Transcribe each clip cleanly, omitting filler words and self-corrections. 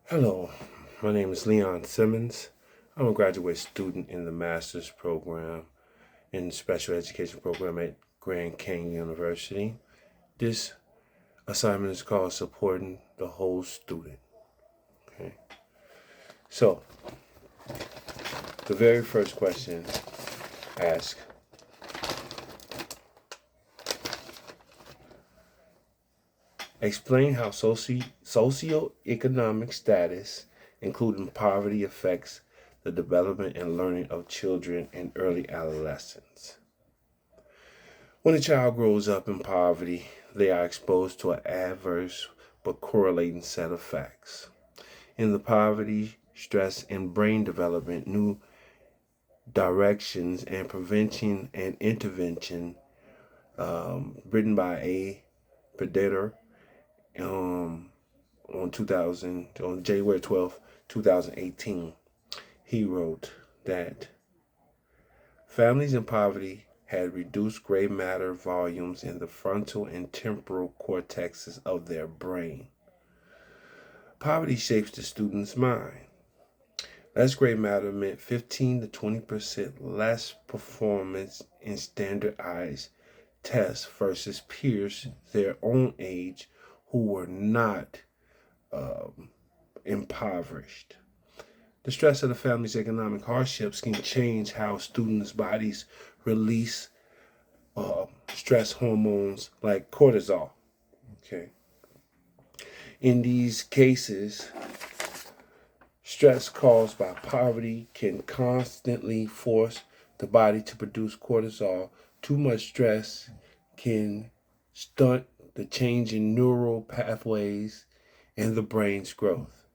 Hello, my name is Leon Simmons. I'm a graduate student in the master's program in the special education program at Grand Canyon University. This assignment is called Supporting the Whole Student. Okay. So, the very first question asks, explain how socioeconomic status, including poverty, affects the development and learning of children in early adolescence. When a child grows up in poverty, they are exposed to an adverse but correlating set of facts. In the poverty, stress, and brain development, new directions and prevention and intervention, written by A. Predator on January 12th, 2018. He wrote that families in poverty had reduced gray matter volumes in the frontal and temporal cortexes of their brain. Poverty shapes the student's mind. Less gray matter meant 15 to 20% less performance in standardized tests versus peers their own age who were not impoverished. The stress of the family's economic hardships can change how students' bodies release stress hormones like cortisol. Okay. In these cases, stress caused by poverty can constantly force the body to produce cortisol. Too much stress can stunt the change in neural pathways and the brain's growth.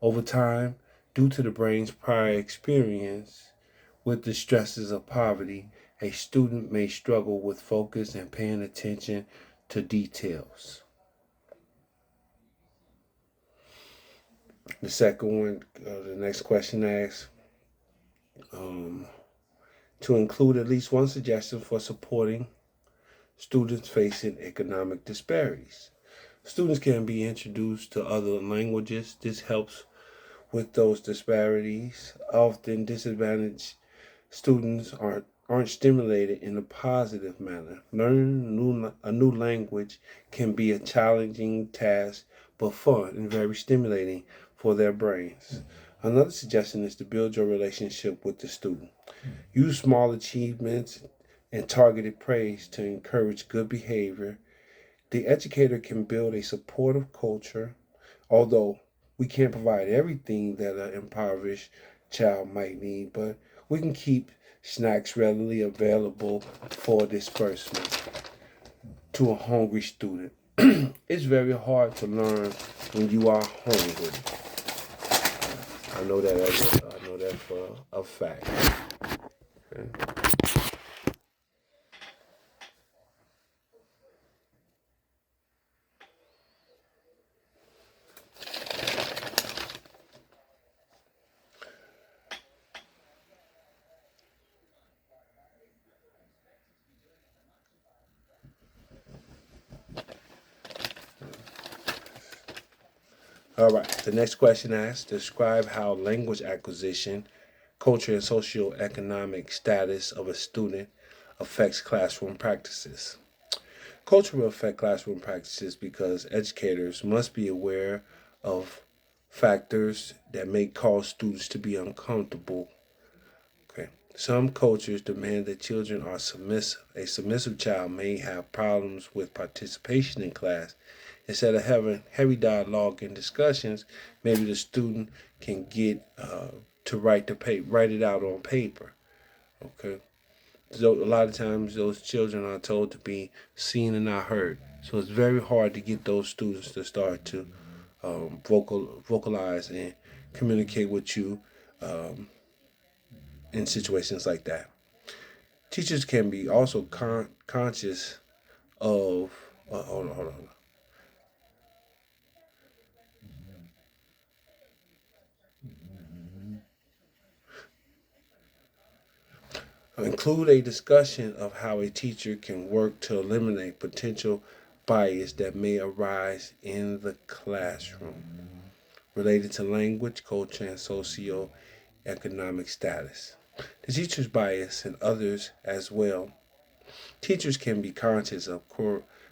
Over time, due to the brain's prior experience with the stresses of poverty, a student may struggle with focus and paying attention to details. The second one, the next question asks um, to include at least one suggestion for supporting students facing economic disparities. Students can be introduced to other languages. This helps with those disparities. Often disadvantaged students aren't stimulated in a positive manner. Learning a new language can be a challenging task, but fun and very stimulating for their brains. Another suggestion is to build your relationship with the student. Use small achievements and targeted praise to encourage good behavior. The educator can build a supportive culture, although we can't provide everything that an impoverished child might need, but we can keep snacks readily available for disbursement to a hungry student. It's very hard to learn when you are hungry. I know that for a fact. Okay. All right. The next question asks, describe how language acquisition, culture, and socioeconomic status of a student affects classroom practices. Culture will affect classroom practices because educators must be aware of factors that may cause students to be uncomfortable. Okay. Some cultures demand that children are submissive. A submissive child may have problems with participation in class. Instead of having heavy dialogue and discussions, maybe the student can get to write it out on paper. Okay. So a lot of times those children are told to be seen and not heard. So it's very hard to get those students to start to vocalize and communicate with you um, in situations like that. Teachers can be also conscious of. Hold on. Include a discussion of how a teacher can work to eliminate potential bias that may arise in the classroom. related to language, culture, and socio-economic status. The teacher's bias and others as well. Teachers can be conscious of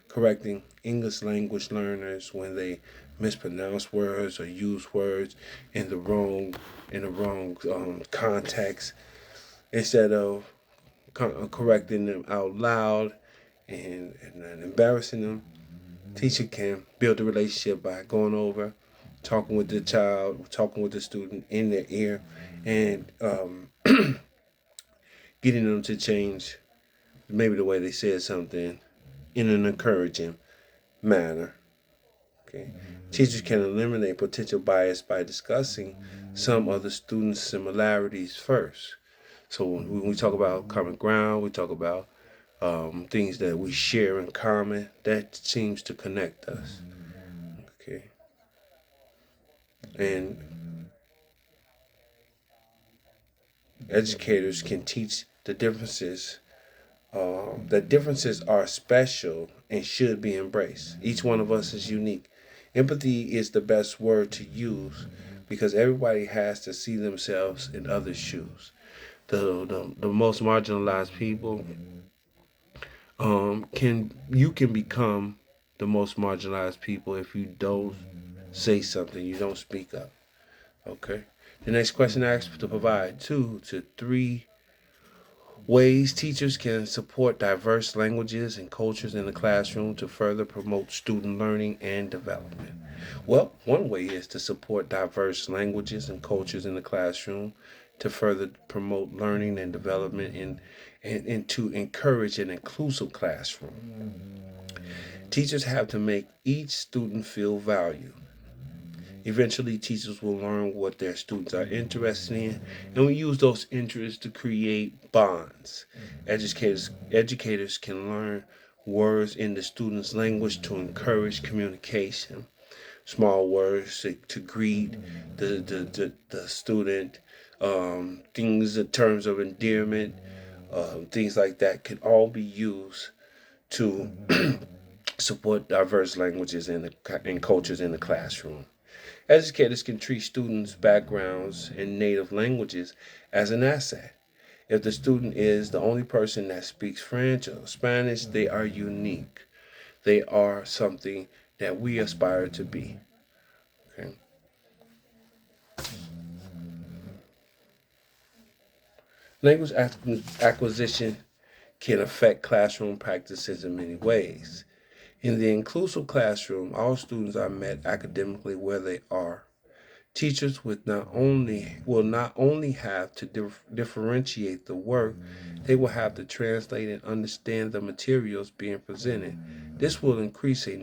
correcting English language learners when they mispronounce words or use words in the wrong context instead of correcting them out loud and embarrassing them. Teacher can build a relationship by going over, talking with the child, talking with the student in their ear, and getting them to change maybe the way they said something in an encouraging manner. Okay. Teachers can eliminate potential bias by discussing some of the students' similarities first. So when we talk about common ground, we talk about things that we share in common. That seems to connect us. Okay. And educators can teach the differences. That differences are special and should be embraced. Each one of us is unique. Empathy is the best word to use because everybody has to see themselves in others' shoes. The most marginalized people can become the most marginalized people if you don't say something, you don't speak up. Okay. The next question asks to provide 2 to 3 ways teachers can support diverse languages and cultures in the classroom to further promote student learning and development. Well, one way is to support diverse languages and cultures in the classroom to further promote learning and development and to encourage an inclusive classroom. Teachers have to make each student feel valued. Eventually, teachers will learn what their students are interested in, and we use those interests to create bonds. Educators can learn words in the student's language to encourage communication. Small words to greet the student, things in terms of endearment, things like that can all be used to support diverse languages and cultures in the classroom. Educators can treat students' backgrounds in native languages as an asset. If the student is the only person that speaks French or Spanish, they are unique. They are something that we aspire to be. Okay. Language acquisition can affect classroom practices in many ways. In the inclusive classroom, all students are met academically where they are. Teachers will not only have to differentiate the work, they will have to translate and understand the materials being presented. This will increase a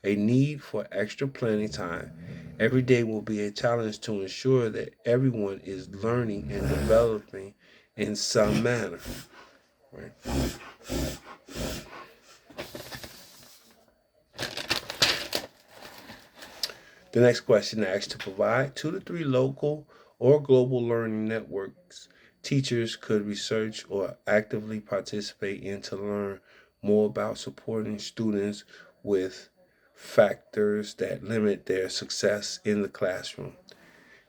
need for extra planning time. Every day will be a challenge to ensure that everyone is learning and developing in some manner. Right? The next question asks to provide 2 to 3 local or global learning networks teachers could research or actively participate in to learn more about supporting students with factors that limit their success in the classroom.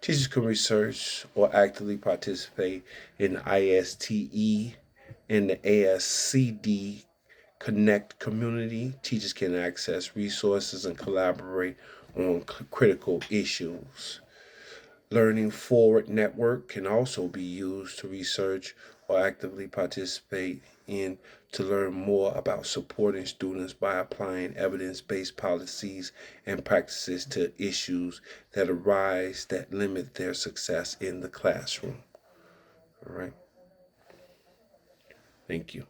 Teachers can research or actively participate in the ISTE and the ASCD Connect community. Teachers can access resources and collaborate on critical issues. Learning Forward Network can also be used to research or actively participate in to learn more about supporting students by applying evidence-based policies and practices to issues that arise that limit their success in the classroom. All right. Thank you.